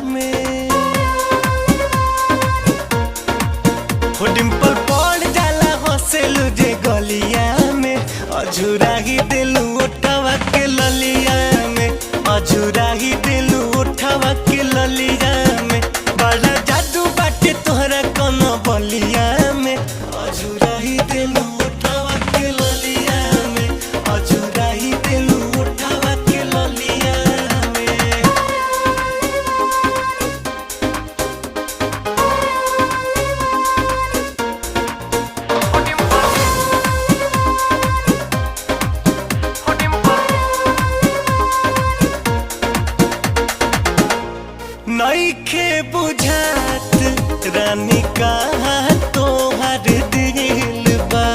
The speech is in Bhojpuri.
में हो डिम्पल पड़ जाला हंसेलू जे गलिया में अझुरा ही दिलू उठावा के ललिया में अझुरा ही दिलू उठावा के ललिया में बड़ा जादू बाटे तोहरा कोनो बलिया में अझुरा ही दिलू उठावा के ललिया में अझुरा ही दिलू उठावा के ललिया में। नइखे बुझात रानी कहाँ तोहर दिल बा